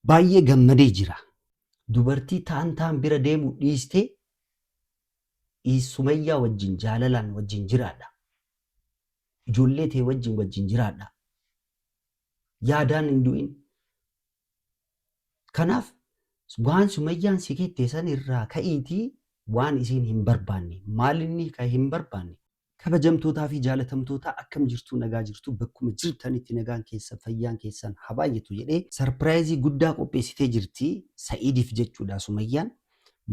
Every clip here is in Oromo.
baay'ee gammadee jira. Dubartii taan bira deemu dhiistee Sumayyaa wajjin jaalalaan wajjin jiraadha. Ijoollee tee wajjin jiraadha. Yaadaan hin du'in. Kanaaf waan Sumayyaan si kette san irraa ka'iitii waan isiin hin barbaanne maalinni kan hin barbaanne kabajamtootaa fi jaalatamtootaa akkam jirtu nagaa jirtu bakkuma jirtanitti nagaan keessan fayyaan keessan habaayetu jedhee sarpiraayizii guddaa qopheessitee jirti Sa'iidiif jechuudha. Sumayyaan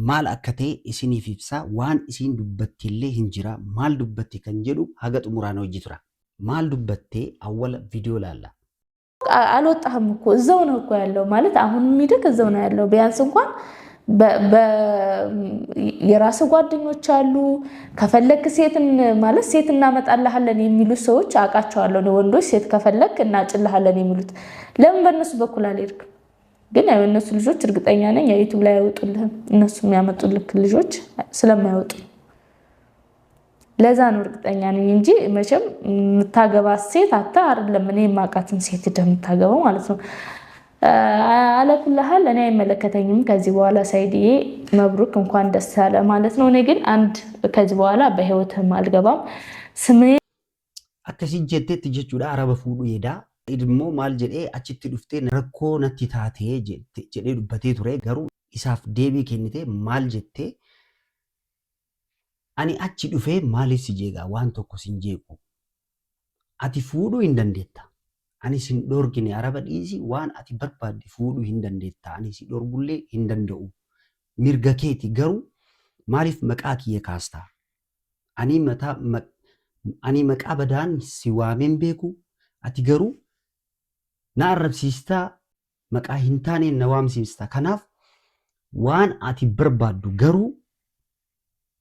maal akka ta'e isiniif ibsaa waan isiin dubbatti illee hin jira maal dubbatti kan jedhu haga xumuraan hojii tura. Maal dubbattee awwala ቪዲዮ ላላ አልወጣህም እኮ እዛው ነው እኮ ያለው ማለት አሁን የሚደግ እዛው ነው ያለው ቢያንስ እንኳን የራስ ጓደኞች አሉ ከፈለክ ሴትን ማለት ሴት እናመጣልሃለን የሚሉ ሰዎች አቃቸዋለሁ ነው ወንዶች ሴት ከፈለክ እናጭልሃለን የሚሉት ለምን በእነሱ በኩል አልሄድክ ግን ያው እነሱ ልጆች እርግጠኛ ነኝ ዩቲዩብ ላይ ያወጡልህ እነሱ የሚያመጡልክ ልጆች ስለማይወጡ ለዛ ነው እርግጠኛ ነኝ እንጂ መቼም ምታገባ ሴት አታ አይደለም እኔ ማቃትን ሴት እንደምታገባው ማለት ነው አለኩልሃል እኔ አይመለከተኝም ከዚህ በኋላ ሳይዲዬ መብሩክ እንኳን ደስ ያለ ማለት ነው እኔ ግን አንድ ከዚህ በኋላ በህይወትም አልገባም ስሜ አከሲ ጀቴት ጀቹዳ አረበ ፉዱ ሄዳ ኢድሞ ማል ጀዴ አቺቲ ዱፍቴ ረኮ ነቲ ታቴ ጀዴ ዱበቴ ቱሬ ገሩ ኢሳፍ ዴቢ ከኒቴ ማል ጀቴ አኒ አቺ ዱፌ ማሊፍ ሲጄጋ ዋን ቶኮ ሲንጄቁ አቲ ፉዱ እንደንዴታ ani sin dorgine araba dhiisi waan ati barbaadde fuudhu hin dandeetta ani si dorgullee hin danda'u mirga keeti garuu maaliif maqaa kiyya kaasta ani maqaa badaan si waamen beeku ati garuu na arrabsiistaa maqaa hin taane na waamsiistaa kanaaf waan ati barbaaddu garuu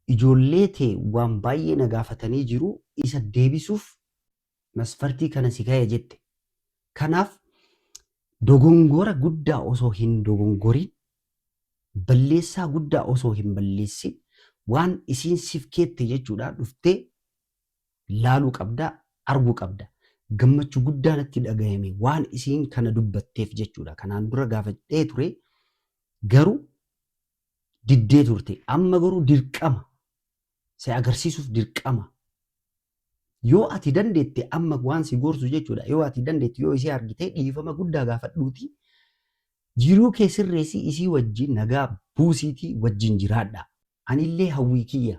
ijoollee tee waan baay'ee na gaafatanii jiru isa deebisuuf masfartii kana si ka'e jette. Kanaaf dogongora guddaa osoo hin dogongorin balleessaa guddaa osoo hin balleessin waan isiin sif keette jechuudha dhuftee laaluu qabda arguu qabda gammachuu guddaa natti dhagahame waan isiin kana dubbatteef jechuudha kanaan dura gaafadhee ture garuu diddee turte amma garuu dirqama si agarsiisuuf dirqama yoo ati dandeette amma waan si gorsu jechuudha yoo ati dandeette yoo isi argite dhiifama guddaa gaafadhuuti jiruu kee sirreessi isii wajjin nagaa buusiitii wajjin jiraadha anillee hawwii kiyya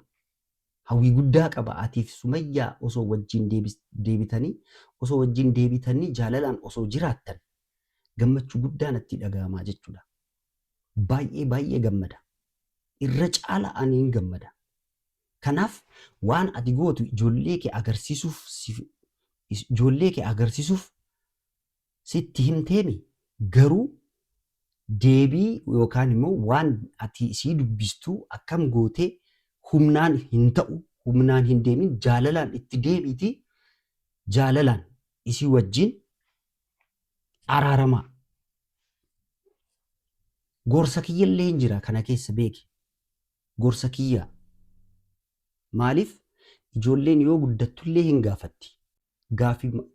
hawwii guddaa qaba atiif Sumayyaa osoo wajjin deebitanii jaalalaan osoo jiraattan gammachuu guddaa natti dhagahamaa jechuudha baay'ee gammada irra caala aniin gammada. Kanaaf waan ati gootu ijoollee kee agarsiisuuf sitti himteemi garuu deebii yookaan immoo waan ati sii dubbistuu akkam gootee humnaan hin ta'u humnaan hin deemin jaalalaan itti deemiti jaalalaan isii wajjin araaramaa gorsa kiyyallee hin jira kana keessa beeki gorsa kiyyaa. Maaliif ijoolleen yoo guddattullee hin gaafatti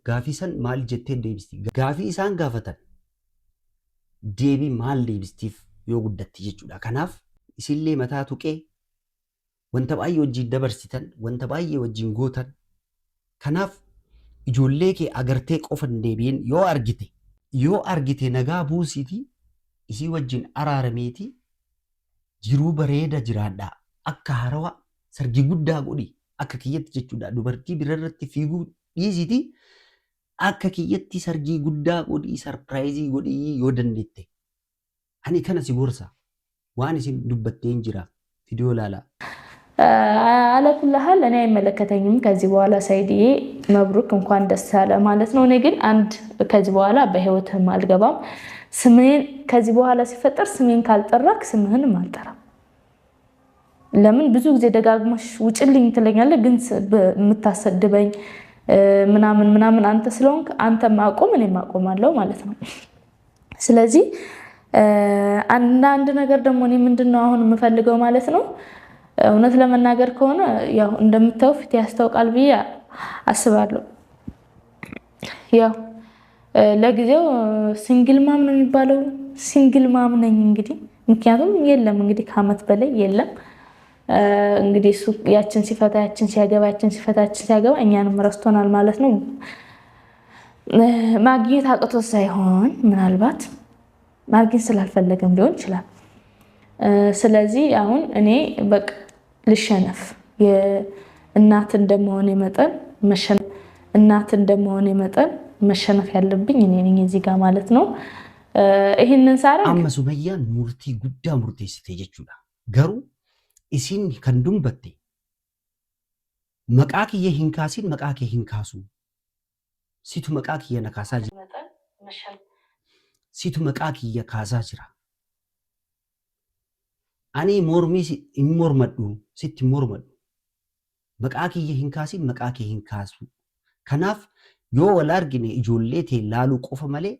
gaafii san maal jettee deebisti gaafii isaan gaafatan deebii maal deebistiif yoo guddatti jechuudha kanaaf isillee mataa tuqee wanta baay'ee wajjin dabarsitan wanta baay'ee wajjin gootan kanaaf ijoollee kee agartee qofa deebiin yoo argite nagaa buusiiti isii wajjin araarameeti jiruu bareeda jiraadha akka harawa sargii guddaa godhi akka kiyyatti jechuudha dubartii birarratti fiiguu dhiisiti akka kiyyatti sargii guddaa godhi sarpiraayizii godhi yoo dandeette ani kana si gorsa waan isin dubbattee hin jira ቪዲዮ ላላ አለኩልሃል እኔ አይመለከተኝም ከዚህ በኋላ ሳይዲዬ መብሩክ እንኳን ደስ ያለ ማለት ነው እኔ ግን አንድ ከዚህ በኋላ በህይወትም አልገባም ስሜን ከዚህ በኋላ ሲፈጠር ስሜን ካልጠራክ ስምህንም አልጠራም ለምን ብዙ ጊዜ ደጋግመሽ ውጭልኝ ትለኛለህ ግን የምታሰድበኝ ምናምን አንተ ስለሆንክ አንተ ማቆም እኔ ማቆማለሁ ማለት ነው ስለዚህ አንድ ነገር ደግሞ እኔ ምንድነው አሁን የምፈልገው ማለት ነው እውነት ለመናገር ከሆነ ያው እንደምታው ፊት ያስተውቃል ብዬ አስባለሁ ያው ለጊዜው ሲንግል ማም ነው የሚባለው ሲንግል ማም ነኝ እንግዲህ ምክንያቱም የለም እንግዲህ ከዓመት በላይ የለም እንግዲህ እሱ ያችን ሲፈታ ያችን ሲያገባ ያችን ሲፈታ ያችን ሲያገባ እኛንም ረስቶናል ማለት ነው። ማግኘት አቅቶት ሳይሆን ምናልባት ማግኘት ስላልፈለገም ሊሆን ይችላል። ስለዚህ አሁን እኔ በቃ ልሸነፍ የእናት እንደመሆኔ መጠን መሸነፍ ያለብኝ እኔ ነኝ እዚህ ጋር ማለት ነው። ይህንን ሳረግ amma Sumayyaan murtii guddaa murteessite jechuudha. Garuu isin kan dumbatte maqaa kiyya hin kaasin maqaa kee hin kaasu. Situ maqaa kiyya na kaasaa jira. Situ maqaa kiyya kaasaa jira. Ani mormii hin mormadhu sitti hin mormadhu. Maqaa kiyya hin kaasin maqaa kee hin kaasu. Kanaaf yoo wal argine ijoollee tee laaluu qofa malee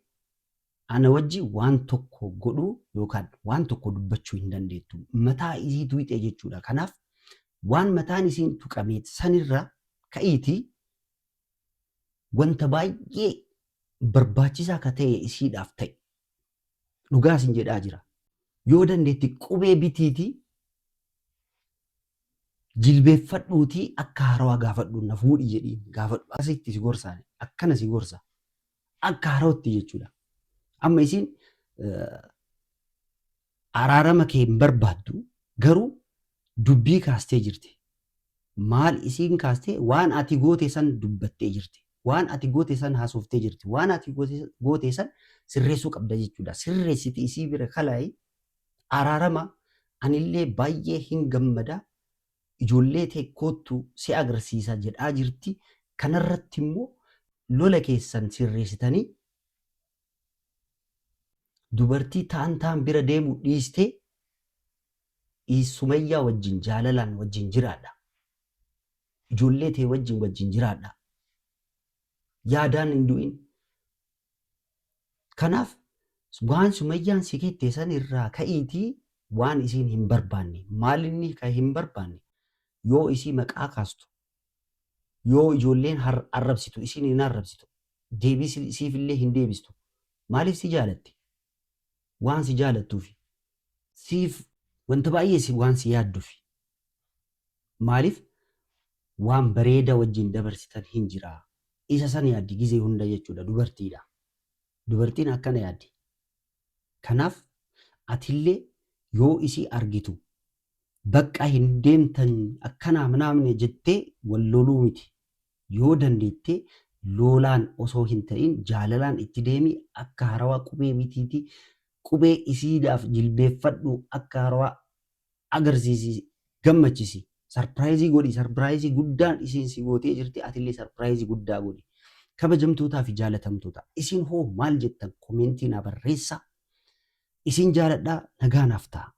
ana wajji waan tokko godhuu yookaan waan tokko dubbachuu hin dandeettu. Mataa isiitu hixe jechuudha. Kanaaf waan mataan isiin tuqameet sanirra ka'iitii wanta baay'ee barbaachisaa akka ta'e isiidhaaf ta'e dhugaa isin jedhaa jira. Yoo dandeetti qubee bitiitii jilbeeffadhuutii akka harawaa gaafadhu na fuudhi jedhiin gaafadhu asitti si gorsaan akkana si gorsa akka harawatti jechuudha. Amma isiin araarama kee hin barbaaddu garuu dubbii kaastee jirti. Maal isiin kaastee waan ati goote san dubbattee jirti. Waan ati goote san haasoftee jirti. Waan ati goote san sirreessuu qabda jechuudha. Sirreessiti isii bira kalaayi araarama anillee baay'ee hin gammada ijoollee tee koottu si agarsiisa jedhaa jirti. Kanarratti immoo lola keessan sirreessitanii dubartii ta'an bira deemu dhiistee Sumayyaa wajjin jaalalaan wajjin jiraadha. Ijoollee tee wajjin jiraadha. Yaadaan hin du'in. Kanaaf waan Sumayyaan si kette san irraa ka'iitii waan isiin hin barbaanne maal inni kan hin barbaanne yoo isii maqaa kaastu yoo ijoolleen arrabsitu isiin hin arrabsitu deebii siifillee hin deebistu maaliif si jaalatti? Waan si jaalattuufi siif wanta baay'ee waan si yaadduufi maaliif waan bareeda wajjin dabarsitan hin jiraa. Isa san yaaddi gizee hunda jechuudha. Dubartiidha. Dubartiin akkana yaaddi. Kanaaf atillee yoo isii argitu bakka hin deemtan akkanaa manaamne jettee wal loluu miti. Yoo dandeettee lolaan osoo hin ta'in jaalalaan itti deemi akka harawaa qubee bitiiti. Qubee isiidhaaf jilbeeffadhu akka harawaa agarsiisi gammachisi. Sarpiraayizii godhi. Sarpiraayizii guddaan isiin si gootee jirti. Atillee sarpiraayizii guddaa godhi. Kabajamtootaa fi jaalatamtoota isiin hoo maal jettan koomeentii naa barreessaa. Isiin jaaladhaa nagaa naaf ta'a.